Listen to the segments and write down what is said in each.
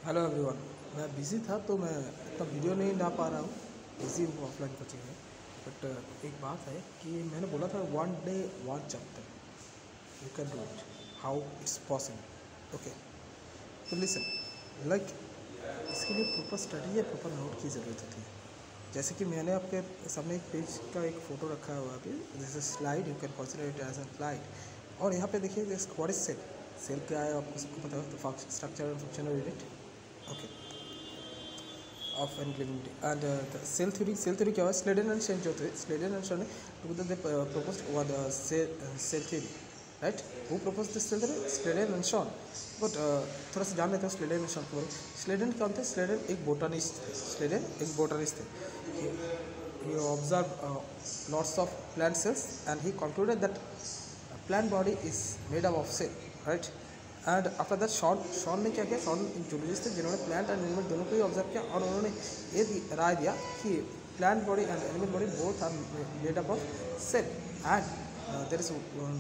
Hello everyone. मैं busy था तो मैं इतना वीडियो नहीं ला पा रहा हूँ, बिज़ी हूँ ऑफलाइन कोचिंग में। बट एक बात है कि मैंने बोला था one day one chapter you can do it, how it's possible. Okay, तो लिसन लाइक इसके लिए प्रॉपर स्टडी या प्रॉपर नोट की ज़रूरत होती है। जैसे कि मैंने आपके सामने एक पेज का एक फ़ोटो रखा हुआ है अभी, this is slide, you can consider it as a slide. और यहाँ पे देखिए this what is cell. Cell क्या है आपको सबको पता है, तो structure and functional unit okay of and living and the cell theory क्या हुआ, स्लेडन एंड शेन जो थे, Schleiden and Shane together they proposed what cell theory, right? who proposed this cell theory? Schleiden and Schwann. But थोड़ा सा जान लेते हैं Schleiden and Shawn के बारे में। स्लेडन कौन थे? स्लेडन एक बोटानिस्ट थे। स्लेडन एक बोटानिस्ट थे। he observed lots of plant cells and he concluded that plant body is made up of cell, right? And after that Schwann ने क्या किया, शॉन एक जूलॉजिस्ट थे जिन्होंने प्लांट एंड एनिमल दोनों को ही ऑब्जर्व किया और उन्होंने ये राय दिया कि plant body and animal body both are made up of cell and there is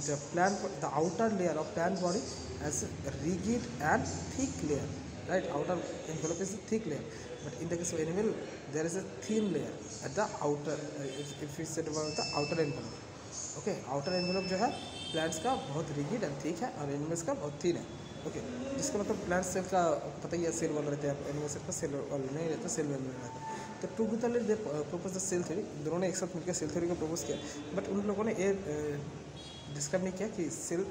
the plant the outer layer of plant body has rigid and thick layer, right? Outer envelope is thick layer, but in the case of animal there is a thin layer at the outer, if you said about the outer envelope. Okay, outer envelope जो है plants का बहुत rigid and thick है और animals का बहुत thin है। Okay, जिसका मतलब प्लांट सेल का पता ही है, सेल वाला रहते हैं, एनिमल सेल का सेल वाला नहीं रहता, सेल वाला रहता है। तो together they propose the cell theory, दोनों ने एक साथ मिलकर सेल थ्योरी को प्रपोज किया। बट उन लोगों ने ये डिस्क्राइब नहीं किया कि सेल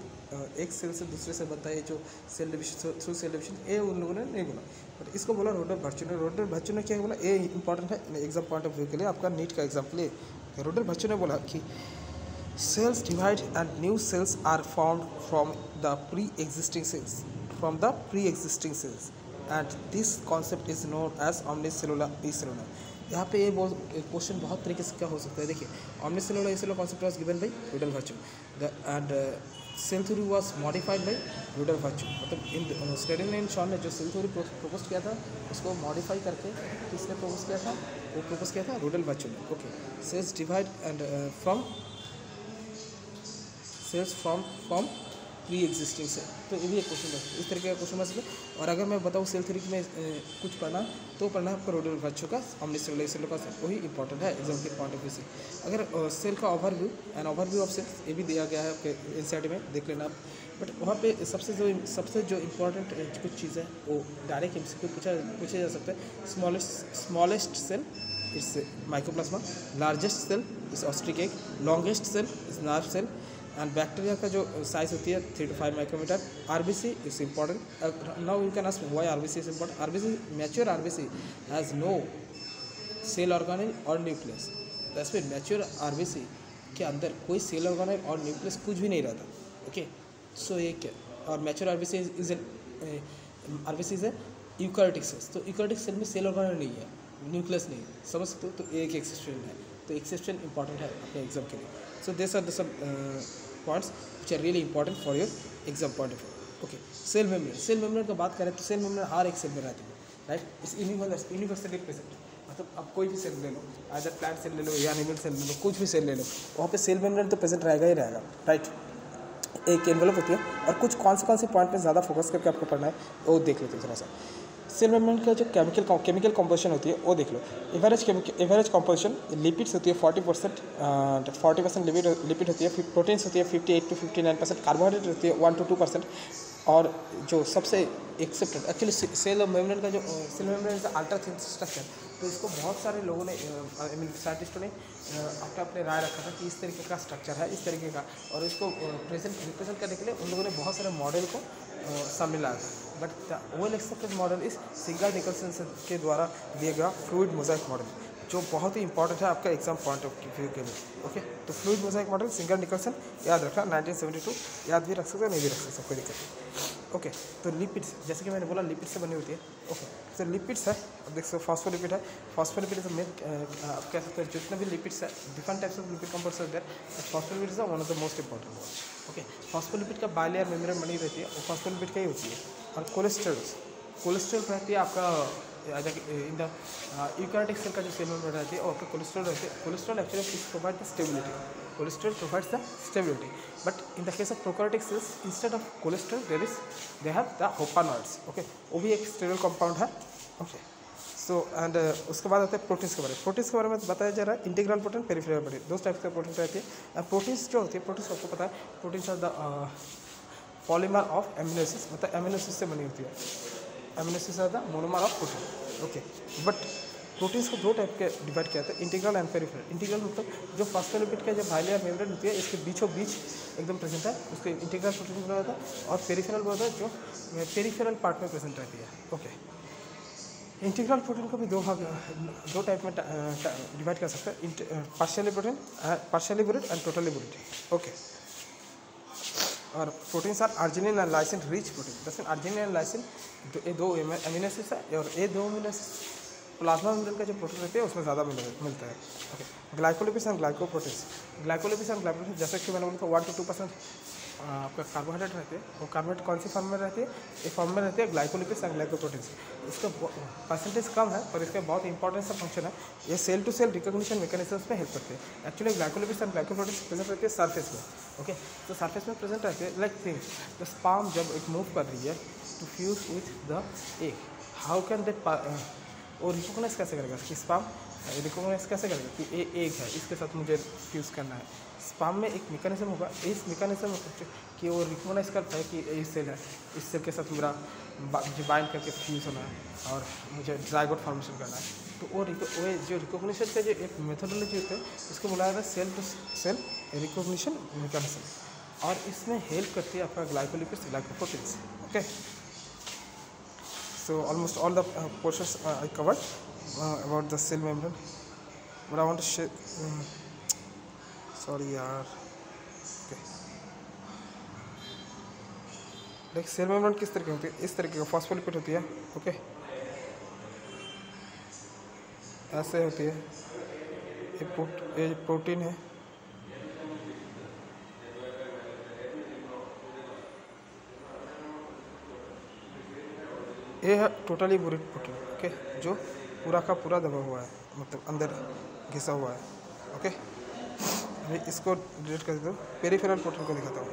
एक सेल से दूसरे से बनता है, जो cell division through cell division, ये उन लोगों ने नहीं बोला। बट इसको बोला रोडर बर्चू ने। रोडर बर्चू ने क्या बोला, ये इंपॉर्टेंट है एग्जाम पॉइंट ऑफ व्यू के लिए, आपका नीट का एग्जाम के लिए। रोडर बर्चू ने बोला कि cells divide and new cells are formed from the pre-existing cells and this concept is known as omnicellular acellular। यहाँ पे ये क्वेश्चन बहुत तरीके से क्या हो सकता है, देखिए omnicellular acellular concept was given by Rudolf Virchow and cell theory was modified by Rudolf Virchow। मतलब इन स्लेडन एंड शॉन ने जो सेल थ्योरी प्रपोज किया था उसको मॉडिफाई करके किसने प्रपोज किया था? वो प्रपोज किया था रूडल्फ वर्चो ने। Okay, cells divide and cells from pre existing cell, तो ये भी एक क्वेश्चन बन सकता है, इस तरीके का क्वेश्चन बन सकता है। और अगर मैं बताऊँ सेल थ्योरी में कुछ पढ़ना, तो पढ़ना आपका रोडल्फ वर्चो का omnicellular acellular concept, वही इंपॉर्टेंट है एग्जाम के पॉइंट ऑफ व्यू से। अगर सेल का overview and overview of cells ये भी दिया गया है आपके एनसीईआरटी में, देख लेना आप। बट वहाँ पे सबसे जो इम्पोर्टेंट कुछ चीज़ है वो डायरेक्ट एमसीक्यू पूछा जा सकता है। Smallest cell it's mycoplasma, largest cell is ostrich egg, longest cell is nerve cell and bacteria का जो साइज होती है 3 to 5 micrometre. RBC is important. Now you can ask why RBC is important. RBC, mature RBC has no cell organelle और nucleus. That's mean mature RBC के अंदर कोई cell organelle और nucleus कुछ भी नहीं रहता। ओके, सो ये क्या, और mature RBC is a eukaryotic cells, तो यूकैरियोटिक सेल में सेल ऑर्गेनेल नहीं है, न्यूक्लियस नहीं है, समझ सकते हो? तो एक एक्सेप्शन है, तो एक्सेप्शन इंपॉर्टेंट है अपने एग्जाम के लिए। So this are the some points which are really important for your exam point of view. Okay, cell membrane की बात करें तो सेल मेम्ब्रेन हर एक सेल में रहती है, राइट? इस यूनिवर्सली प्रेजेंट, मतलब आप कोई भी सेल ले लो, आइदर प्लांट सेल ले लो या एनिमल सेल ले लो, कुछ भी सेल ले लो, वहाँ पे सेल मेम्ब्रेन तो प्रेजेंट रहेगा ही रहेगा, राइट? एक एनवेलप होती है और कुछ कौन से पॉइंट पे ज़्यादा फोकस करके आपको पढ़ना है वो देख लेते हैं थोड़ा सा। सेल मेम्ब्रेन का जो केमिकल कंपोजिशन होती है वो देख लो। एवरेज कंपोजिशन लिपिड्स होती है 40%, 40% लिपिड होती है, प्रोटीन्स होती है 58 to 59%, कार्बोहाइड्रेट होती है 1 to 2%। और जो सबसे एक्सेप्टेड एक्चुअली सेल मेम्ब्रेन का जो सेल मेम्ब्रेन का अल्ट्रा थिन स्ट्रक्चर, तो इसको बहुत सारे लोगों ने साइंटिस्टों ने अपने राय रखा था कि इस तरीके का स्ट्रक्चर है, इस तरीके का, और इसको रिप्रेजेंट करने के लिए उन लोगों ने बहुत सारे मॉडल को सामने लाया था। But the well accepted model इस सिंगर निकलसन के द्वारा दिया गया फ्लूइड मोज़ाइक मॉडल, जो बहुत ही इंपॉर्टेंट है आपका एग्जाम पॉइंट ऑफ व्यू के लिए। ओके, तो fluid mosaic model Singer Nicolson याद रखना, 1972, याद भी रख सकते हो नहीं भी रख सकते, कोई दिक्कत नहीं। ओके, तो लिपिड्स, जैसे कि मैंने बोला लिपिड से बनी होती है। ओके, तो लिपिड्स है, अब देख सकते हो फॉस्फोलिपिड है। फॉस्फोलिपिड इज मेन, आप कह सकते हैं जितने भी लिपिड्स है, different types of lipid compounds are there, phospholipid is one of the most important one. Okay, phospholipid का बाइलेयर मेम्ब्रेन बनी रहती है, वो फॉस्फोलिपिड का ही होती है। और कोलेस्ट्रॉल रहती है आपका इन द यूकैरियोटिक सेल का जो सेल मेम्ब्रेन रहती है, और आपका कोलेस्ट्रॉल रहती है। Cholesterol actually provide the stability, cholesterol provides the stability, but in the case of prokaryotic cells, instead of cholesterol they have the hopanoids. Okay, वो भी एक sterile compound है. Okay, सो एंड उसके बाद आता है प्रोटीन्स के बारे में. प्रोटीन्स के बारे में बताया जा रहा है इंटीग्रल प्रोटीन, पेरिफेरल प्रोटीन, दो टाइप्स के प्रोटीन रहती है. प्रोटीन्स जो होती है, प्रोटीन्स आपको पता है, proteins are the polymer of amino acids, मतलब एमिनो एसिड्स से बनी होती है. Amino acids are the monomer of protein. Okay, but proteins को दो टाइप के डिवाइड किया जाता है, इंटीग्रल एंड पेरिफेरल. इंटीग्रल मतलब जो फॉस्फोलिपिड का जो बाइलेयर मेम्ब्रेन होती है, इसके बीचों बीच एकदम प्रेजेंट है, उसके इंटीग्रल प्रोटीन बोला जाता है. और पेरिफेरल बोला जाता है जो पेरिफेरल पार्ट में प्रेजेंट रहती है. ओके, इंटीग्रल प्रोटीन को भी दो टाइप में डिवाइड कर सकते हैं, partially protein, partially buried and totally buried. Okay, और proteins are arginine and lysine rich protein. दरअसल अर्जिनिन एंड लाइसिन ये दो एमिनो एसिड्स है, और ये दो एमिनो एसिड्स प्लाज्मा मेम्ब्रेन का जो प्रोटीन रहती है उसमें ज़्यादा मिलता है. Okay, glycolipids and glycoproteins. Glycolipids and glycoproteins जैसे कि मैंने बोला था 1 to 2% आपका कार्बोहाइड्रेट रहती है. वो कार्बोहाइड्रेट कौन सी फॉर्म में रहती है? एक फॉर्म में रहती है ग्लाइकोलिपिड्स एंड ग्लाइकोप्रोटीन्स. इसका परसेंटेज कम है, पर इसका बहुत इंपॉर्टेंट सा फंक्शन है. ये cell to cell recognition mechanisms में हेल्प करते हैं. Actually glycolipids and glycoproteins present रहती है सरफेस में. ओके, तो सरफेस में प्रेजेंट रहती है. लाइक थिंग द स्पर्म जब एक मूव कर रही है to fuse with the egg, how can that और रिकॉग्नाइज कैसे करेगा कि स्पर्म रिकॉग्नाइज कैसे करेगा कि ये एग है, इसके साथ मुझे फ्यूज़ करना है. स्पर्म में एक मैकेनिज्म होगा, इस मैकेनिज्म कि वो रिकॉग्नाइज करता है कि ये सेल है, इस सेल के साथ मेरा मुझे बाइंड करके फ्यूज़ होना है और मुझे ज़ाइगोट फॉर्मेशन करना है. तो वो जो रिकॉग्निशन का जो एक मेथोडोलॉजी होता है, इसको बुलाया जाता है cell to cell recognition mechanism, और इसमें हेल्प करती है आपका glycolipids, glycoproteins. Okay, so almost all the portions I covered about the cell membrane, but I want to share sorry yaar. Okay, like cell membrane किस तरह की होती है? इस तरह की फॉस्फोलिपिड होती है. ओके, ऐसे होती है. ये प्रोटीन है, ये है टोटली बुरिड प्रोटीन. ओके, जो पूरा का पूरा दबा हुआ है, मतलब अंदर घिसा हुआ है. ओके, अभी इसको डिलीट कर देता हूँ, पेरिफेरल प्रोटीन को दिखाता हूँ.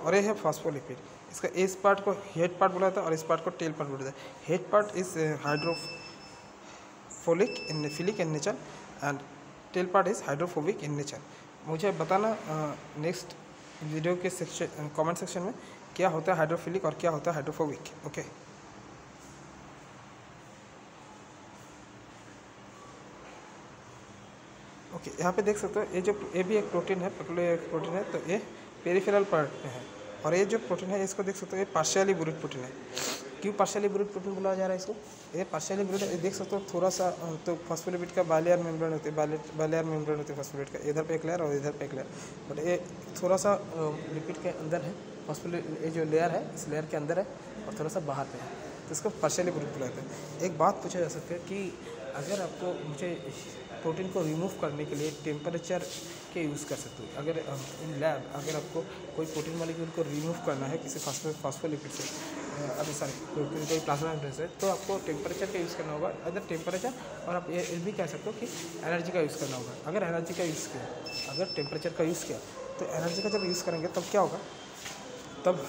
और ये है फॉस्फोलिपिड. इसका इस पार्ट को हेड पार्ट बोला जाता है और इस पार्ट को टेल पार्ट बोला जाता है. Head part is hydrophilic in nature and tail part is hydrophobic in nature. मुझे बताना नेक्स्ट वीडियो के सेक्शन कमेंट सेक्शन में क्या होता है हाइड्रोफिलिक और क्या होता है हाइड्रोफोबिक. ओके, ओके, यहाँ पे देख सकते हो ये भी एक प्रोटीन है, एक प्रोटीन है, तो ये पेरिफेरल पार्ट में है. और ये जो प्रोटीन है इसको देख सकते हो, ये पार्शियली बुरिड प्रोटीन है. क्यों पार्शियली बुरिड प्रोटीन बोला जा रहा है इसको? ये पार्शियली बुरिड है, देख सकते हो थोड़ा सा. तो फॉस्फोलिपिड का बाइलेयर मेम्ब्रेन होती है, बाइलेयर मेम्ब्रेन होती है फॉस्फोलिपिड का, इधर पे एक लेयर और इधर पे एक लेयर. बट ये थोड़ा सा लिपिड के अंदर है, फॉस्फोलिपिड ये जो लेयर है इस लेयर के अंदर है और थोड़ा सा बाहर पे है, तो इसको पार्शियली बुरिड बोला जाता है. एक बात पूछा जा सकता है कि अगर आपको मुझे प्रोटीन को रिमूव करने के लिए टेम्परेचर के यूज़ कर सकते हो. अगर इन लैब अगर आपको कोई प्रोटीन मॉलिक्यूल को रिमूव करना है किसी फॉस्फोलिपिड से, अभी सॉरी कोई प्लाज्मा मेम्ब्रेन से, तो आपको टेम्परेचर का यूज़ करना होगा. अगर टेम्परेचर, और आप ये भी कह सकते हो कि एनर्जी का यूज़ करना होगा. अगर एनर्जी का यूज़ किया, अगर टेम्परेचर का यूज़ किया, तो एनर्जी का जब यूज़ करेंगे तब क्या होगा? तब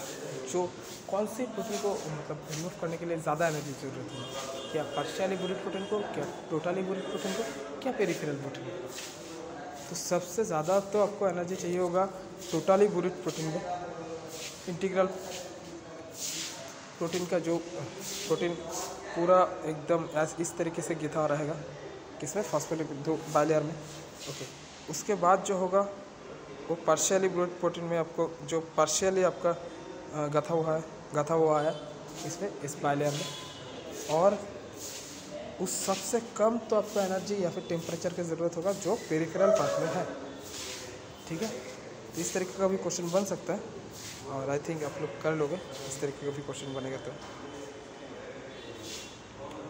जो कौन से प्रोटीन को मतलब रिमूव करने के लिए ज़्यादा एनर्जी की जरूरत है? क्या पार्शियली बुरिड प्रोटीन को, क्या टोटली बुरिड प्रोटीन को, क्या पेरिफेरल प्रोटीन को? तो सबसे ज़्यादा तो आपको एनर्जी चाहिए होगा टोटली बुरिड प्रोटीन को. इंटीग्रल प्रोटीन का जो प्रोटीन पूरा एकदम इस तरीके से गिथा रहेगा, किसमें? फॉस्फोलिपिड दो बाइलेयर में. ओके, उसके बाद जो होगा वो पार्शियली बुरिड प्रोटीन में आपको जो पार्शियली आपका गथा हुआ है इसमें, इस बाइलेयर में. और उस सबसे कम तो आपको एनर्जी या फिर टेम्परेचर की ज़रूरत होगा जो पेरिफेरल पार्ट में है. ठीक है, इस तरीके का भी क्वेश्चन बन सकता है, और आई थिंक आप लोग कर लोगे. इस तरीके का भी क्वेश्चन बनेगा. तो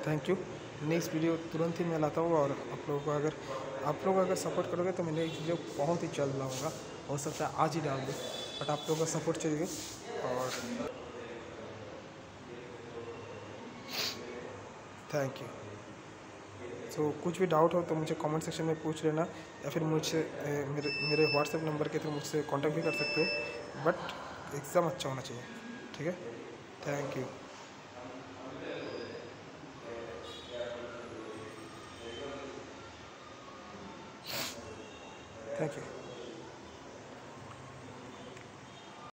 थैंक यू. नेक्स्ट वीडियो तुरंत ही मैं लाता हूँ, और आप लोग अगर सपोर्ट करोगे तो मैंने एक वीडियो बहुत ही जल्द लाऊंगा. हो सकता है आज ही डाल दूँ, बट आप लोगों का सपोर्ट चाहिए. और थैंक यू. तो कुछ भी डाउट हो तो मुझे कमेंट सेक्शन में पूछ लेना, या फिर मुझसे मेरे व्हाट्सएप नंबर के थ्रू मुझसे कांटेक्ट भी कर सकते हो। बट एग्ज़ाम अच्छा होना चाहिए, ठीक है। Thank you. Thank you.